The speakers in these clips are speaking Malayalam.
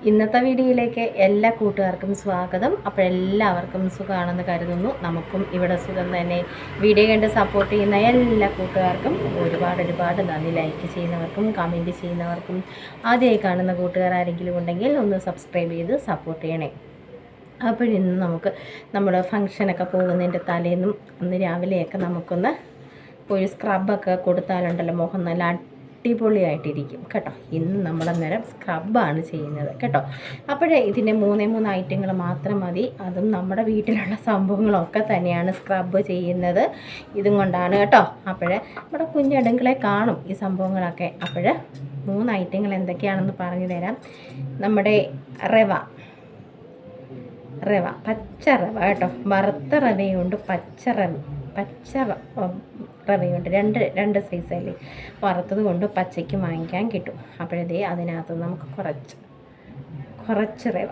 ഇന്നത്തെ വീഡിയോയിലേക്ക് എല്ലാ കൂട്ടുകാർക്കും സ്വാഗതം. അപ്പോൾ എല്ലാവർക്കും സുഖമാണെന്ന് കരുതുന്നു. നമുക്കും ഇവിടെ സുഖം തന്നെ. വീഡിയോ കണ്ട് സപ്പോർട്ട് ചെയ്യുന്ന എല്ലാ കൂട്ടുകാർക്കും ഒരുപാട് നന്ദി. ലൈക്ക് ചെയ്യുന്നവർക്കും കമൻറ്റ് ചെയ്യുന്നവർക്കും ആദ്യമായി കാണുന്ന കൂട്ടുകാർ ആരെങ്കിലും ഉണ്ടെങ്കിൽ ഒന്ന് സബ്സ്ക്രൈബ് ചെയ്ത് സപ്പോർട്ട് ചെയ്യണേ. അപ്പോഴിന്ന് നമുക്ക് നമ്മുടെ ഫംഗ്ഷനൊക്കെ പോകുന്നതിൻ്റെ തലേന്നും അന്ന് രാവിലെയൊക്കെ നമുക്കൊന്ന് ഒരു സ്ക്രബൊക്കെ കൊടുത്താലുണ്ടല്ലോ മുഖം നല്ല അടിപൊളിയായിട്ടിരിക്കും കേട്ടോ. ഇന്ന് നമ്മളന്നേരം സ്ക്രബാണ് ചെയ്യുന്നത് കേട്ടോ. അപ്പോഴേ ഇതിൻ്റെ മൂന്ന് ഐറ്റങ്ങൾ മാത്രം മതി. അതും നമ്മുടെ വീട്ടിലുള്ള സംഭവങ്ങളൊക്കെ തന്നെയാണ് സ്ക്രബ് ചെയ്യുന്നത്. ഇതും കൊണ്ടാണ് കേട്ടോ. അപ്പോഴേ നമ്മുടെ കുഞ്ഞടുക്കളെ കാണും ഈ സംഭവങ്ങളൊക്കെ. അപ്പോൾ 3 ഐറ്റങ്ങൾ എന്തൊക്കെയാണെന്ന് പറഞ്ഞു തരാം. നമ്മുടെ റവ പച്ച റവ കേട്ടോ. വറുത്ത റവയുണ്ട്, പച്ച റവയുണ്ട്. രണ്ട് സൈസല്ലേ. വറുത്തത് കൊണ്ട് പച്ചയ്ക്ക് വാങ്ങിക്കാൻ കിട്ടും. അപ്പോഴതേ അതിനകത്ത് നമുക്ക് കുറച്ച് റവ,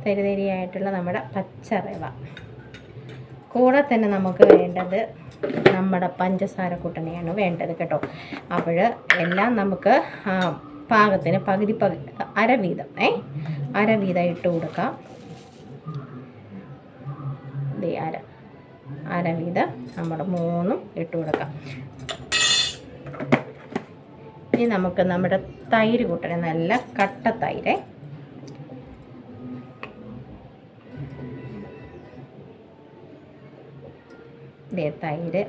തരിതരിയായിട്ടുള്ള നമ്മുടെ പച്ച റവ. കൂടെ തന്നെ നമുക്ക് വേണ്ടത് നമ്മുടെ പഞ്ചസാര കുട്ടനെയാണ് വേണ്ടത് കേട്ടോ. അപ്പോൾ എല്ലാം നമുക്ക് പാകത്തിന് പകുതി അര വീതം ഇട്ട് കൊടുക്കാം. അര വീതം നമ്മുടെ 3 ഇട്ട് കൊടുക്കാം. ഇനി നമുക്ക് നമ്മുടെ തൈര് കൂട്ടണം. നല്ല കട്ട തൈര്. തൈര്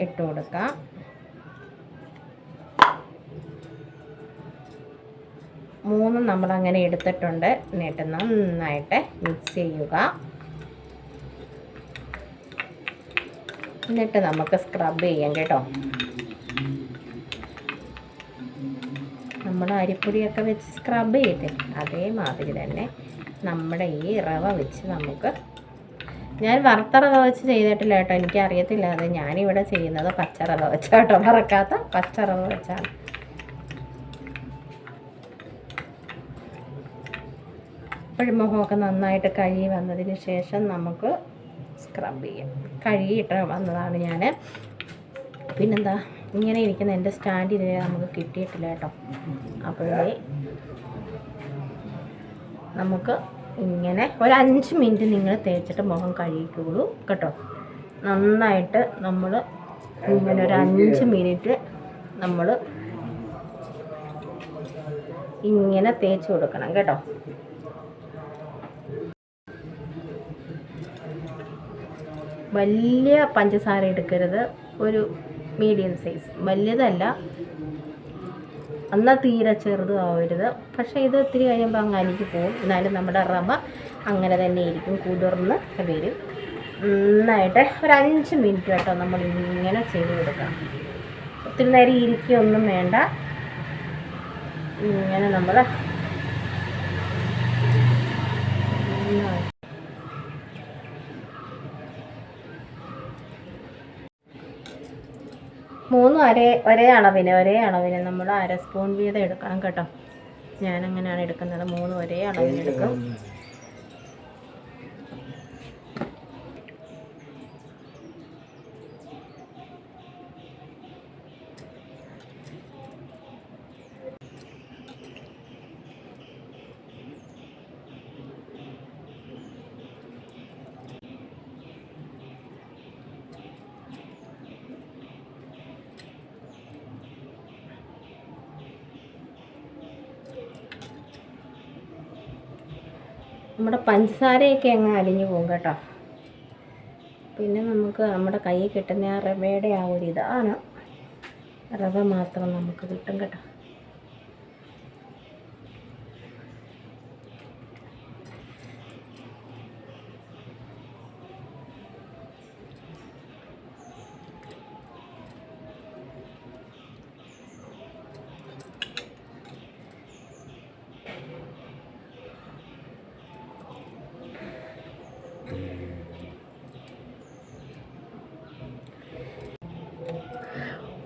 ഇട്ട് കൊടുക്കാം. നമ്മളങ്ങനെ എടുത്തിട്ടുണ്ട്. എന്നിട്ട് നന്നായിട്ട് മിക്സ് ചെയ്യുക. എന്നിട്ട് നമുക്ക് സ്ക്രബ് ചെയ്യാം കേട്ടോ. നമ്മൾ അരിപ്പൊടിയൊക്കെ വെച്ച് സ്ക്രബ് ചെയ്തേ അതേമാതിരി തന്നെ നമ്മുടെ ഈ റവ വെച്ച് നമുക്ക്, ഞാൻ വറുത്ത റവ വെച്ച് ചെയ്തിട്ടില്ല കേട്ടോ. എനിക്കറിയത്തില്ല. അത് ഞാനിവിടെ ചെയ്യുന്നത് പച്ച റവ വെച്ചാട്ടോ. വറക്കാത്ത പച്ച റവ വെച്ചാണ്. അപ്പോഴും മുഖമൊക്കെ നന്നായിട്ട് കഴുകി വന്നതിന് ശേഷം നമുക്ക് സ്ക്രബ് ചെയ്യാം. കഴുകിയിട്ട് വന്നതാണ് ഞാൻ. പിന്നെന്താ, ഇങ്ങനെ ഇരിക്കുന്ന എൻ്റെ സ്റ്റാൻഡ് ഇതിനെ നമുക്ക് കിട്ടിയിട്ടില്ല കേട്ടോ. അപ്പോഴേ നമുക്ക് ഇങ്ങനെ ഒരു 5 മിനിറ്റ് നിങ്ങൾ തേച്ചിട്ട് മുഖം കഴുകിക്കോളൂ കേട്ടോ. നന്നായിട്ട് നമ്മൾ ഇങ്ങനെ ഒരു 5 മിനിറ്റ് നമ്മൾ ഇങ്ങനെ തേച്ച് കൊടുക്കണം കേട്ടോ. വലിയ പഞ്ചസാര എടുക്കരുത്, ഒരു മീഡിയം സൈസ്. വലിയതല്ല, എന്നാൽ തീരെ ചെറുതും ആവരുത്. പക്ഷേ ഇത് ഇത്തിരി കഴിയുമ്പോൾ അങ്ങ് അലിക്ക് പോകും. എന്നാലും നമ്മുടെ റവ അങ്ങനെ തന്നെ ഇരിക്കും, കുതിർന്ന് വരും. നന്നായിട്ട് ഒരു 5 മിനിറ്റ് കേട്ടോ നമ്മൾ ഇങ്ങനെ ചെയ്ത് കൊടുക്കാം. ഒത്തിരി നേരം ഇരിക്കുകയൊന്നും വേണ്ട. ഇങ്ങനെ നമ്മൾ 3 ഒരേ അളവിന് നമ്മൾ 1/2 സ്പൂൺ വീതം എടുക്കണം കേട്ടോ. ഞാനങ്ങനെയാണ് എടുക്കുന്നത്. 3 ഒരേ അളവിനെടുക്കും. നമ്മുടെ പഞ്ചസാരയൊക്കെ അങ്ങ് അലിഞ്ഞു പോകും കേട്ടോ. പിന്നെ നമുക്ക് നമ്മുടെ കയ്യിൽ കിട്ടുന്ന ആ റവയുടെ ആ ഒരു ഇതാണ്. റവ മാത്രം നമുക്ക് കിട്ടും കേട്ടോ.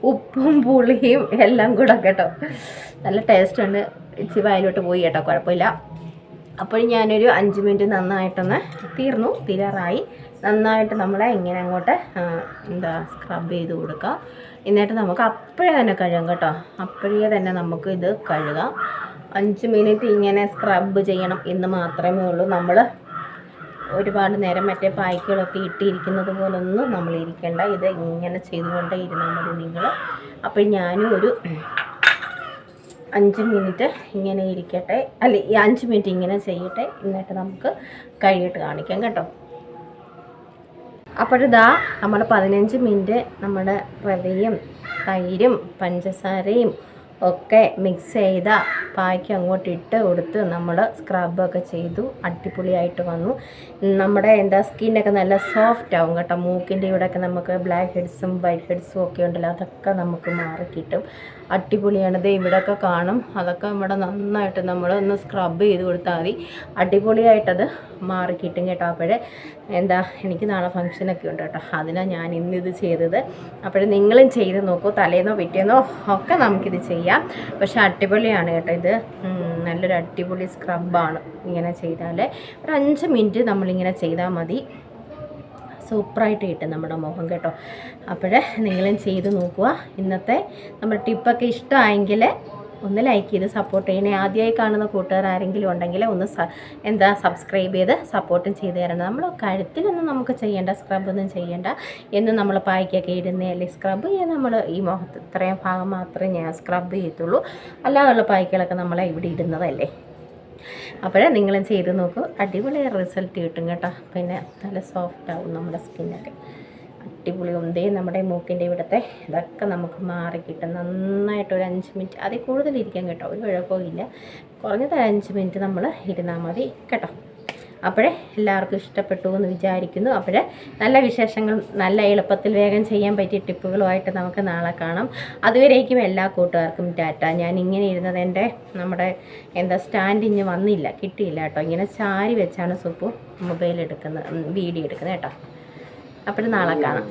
ഉപ്പും പുളിയും എല്ലാം കൂടെ കേട്ടോ. നല്ല ടേസ്റ്റ് ഉണ്ട്. ഇച്ചിരി വായിലോട്ട് പോയി കേട്ടോ, കുഴപ്പമില്ല. അപ്പോൾ ഞാനൊരു 5 മിനിറ്റ് നന്നായിട്ടൊന്ന് തീരാറായി. നന്നായിട്ട് നമ്മളെ ഇങ്ങനെ അങ്ങോട്ട് സ്ക്രബ് ചെയ്ത് കൊടുക്കുക. എന്നിട്ട് നമുക്ക് അപ്പോഴേ തന്നെ കഴുകാം കേട്ടോ. അപ്പോഴേ തന്നെ നമുക്ക് ഇത് കഴുകാം. 5 മിനിറ്റ് ഇങ്ങനെ സ്ക്രബ് ചെയ്യണം എന്ന് മാത്രമേ ഉള്ളൂ. നമ്മൾ ഒരുപാട് നേരം മറ്റേ പായ്ക്കുകളൊക്കെ ഇട്ടിരിക്കുന്നത് പോലൊന്നും നമ്മൾ ഇരിക്കേണ്ട. ഇത് ഇങ്ങനെ ചെയ്തുകൊണ്ടേ ഇരുന്നാൽ മതി നിങ്ങൾ. അപ്പോൾ ഞാനും ഒരു 5 മിനിറ്റ് ഇങ്ങനെ ഇരിക്കട്ടെ, അല്ല 5 മിനിറ്റ് ഇങ്ങനെ ചെയ്യട്ടെ, എന്നിട്ട് നമുക്ക് കഴുകിയിട്ട് കാണിക്കാം കേട്ടോ. അപ്പോഴിതാ നമ്മൾ 15 മിനിറ്റ് നമ്മുടെ റവയും തൈരും പഞ്ചസാരയും ഒക്കെ മിക്സ് ചെയ്ത പായ്ക്ക് അങ്ങോട്ട് ഇട്ട് കൊടുത്ത് നമ്മൾ സ്ക്രബൊക്കെ ചെയ്തു. അടിപൊളിയായിട്ട് വന്നു. നമ്മുടെ സ്കിന്നൊക്കെ നല്ല സോഫ്റ്റ് ആവും കേട്ടോ. മൂക്കിൻ്റെ ഇവിടെയൊക്കെ നമുക്ക് ബ്ലാക്ക് ഹെഡ്സും വൈറ്റ് ഹെഡ്സും ഒക്കെ ഉണ്ടല്ലോ, അതൊക്കെ നമുക്ക് മാറിക്കിട്ടും. അടിപൊളിയാണിത്. ഇവിടെയൊക്കെ കാണും, അതൊക്കെ ഇവിടെ നന്നായിട്ട് നമ്മൾ ഒന്ന് സ്ക്രബ് ചെയ്ത് കൊടുത്താൽ മതി. അടിപൊളിയായിട്ടത് മാറിക്കിട്ടും കേട്ടോ. അപ്പോഴേ എനിക്ക് നാളെ ഫംഗ്ഷനൊക്കെ ഉണ്ട് കേട്ടോ, അതിനാണ് ഞാൻ ഇന്നിത് ചെയ്തത്. അപ്പോഴേ നിങ്ങളും ചെയ്ത് നോക്കൂ. തലേന്നോ പിറ്റേന്നോ ഒക്കെ നമുക്കിത് ചെയ്യാം. പക്ഷെ അടിപൊളിയാണ് കേട്ടോ. ഇത് നല്ലൊരു അടിപൊളി സ്ക്രബാണ്. ഇങ്ങനെ ചെയ്താൽ ഒരു 5 മിനിറ്റ് നമ്മളിങ്ങനെ ചെയ്താൽ മതി. സൂപ്പറായിട്ട് കിട്ടും നമ്മുടെ മുഖം കേട്ടോ. അപ്പോഴേ നിങ്ങളും ചെയ്ത് നോക്കുക. ഇന്നത്തെ നമ്മുടെ ടിപ്പൊക്കെ ഇഷ്ടമായെങ്കിൽ ഒന്ന് ലൈക്ക് ചെയ്ത് സപ്പോർട്ട് ചെയ്യണേ. ആദ്യമായി കാണുന്ന കൂട്ടുകാർ ആരെങ്കിലും ഉണ്ടെങ്കിൽ ഒന്ന് സബ്സ്ക്രൈബ് ചെയ്ത് സപ്പോർട്ടും ചെയ്ത് തരണം. നമ്മൾ കഴുത്തിലൊന്നും നമുക്ക് ചെയ്യേണ്ട, സ്ക്രബൊന്നും ചെയ്യേണ്ട. എന്നും നമ്മൾ പായ്ക്കൊക്കെ ഇടുന്നതല്ലേ സ്ക്രബ്. നമ്മൾ ഈ മുഖത്ത് ഇത്രയും ഭാഗം മാത്രമേ ഞാൻ സ്ക്രബ് ചെയ്യത്തുള്ളൂ. അല്ലാതുള്ള പായ്ക്കുകളൊക്കെ നമ്മളെ ഇവിടെ ഇടുന്നതല്ലേ. അപ്പോഴേ നിങ്ങളും ചെയ്ത് നോക്കൂ. അടിപൊളി റിസൾട്ട് കിട്ടും കേട്ടോ. പിന്നെ നല്ല സോഫ്റ്റ് ആവും നമ്മുടെ സ്കിന്നൊക്കെ. അടിപൊളി ഉന്തേ നമ്മുടെ മൂക്കിൻ്റെ ഇവിടുത്തെ ഇതൊക്കെ നമുക്ക് മാറിക്കിട്ടും. നന്നായിട്ട് ഒരു 5 മിനിറ്റ്, അതിൽ കൂടുതലിരിക്കാൻ കേട്ടോ, ഒരു കുഴപ്പമില്ല. കുറഞ്ഞത് 5 മിനിറ്റ് നമ്മൾ ഇരുന്നാൽ മതി കേട്ടോ. അപ്പോഴേ എല്ലാവർക്കും ഇഷ്ടപ്പെട്ടു എന്ന് വിചാരിക്കുന്നു. അപ്പോഴേ നല്ല വിശേഷങ്ങൾ, നല്ല എളുപ്പത്തിൽ വേഗം ചെയ്യാൻ പറ്റിയ ടിപ്പുകളുമായിട്ട് നമുക്ക് നാളെ കാണാം. അതുവരേക്കും എല്ലാ കൂട്ടുകാർക്കും ടാറ്റ. ഞാൻ ഇങ്ങനെ ഇരുന്നത് നമ്മുടെ സ്റ്റാൻഡിങ് വന്നില്ല, കിട്ടിയില്ല കേട്ടോ. ഇങ്ങനെ ചാരി വെച്ചാണ് സുപ്പു മൊബൈൽ എടുക്കുന്നത്, വീഡിയോ എടുക്കുന്നത് കേട്ടോ. അപ്പോൾ നാളെ കാണാം.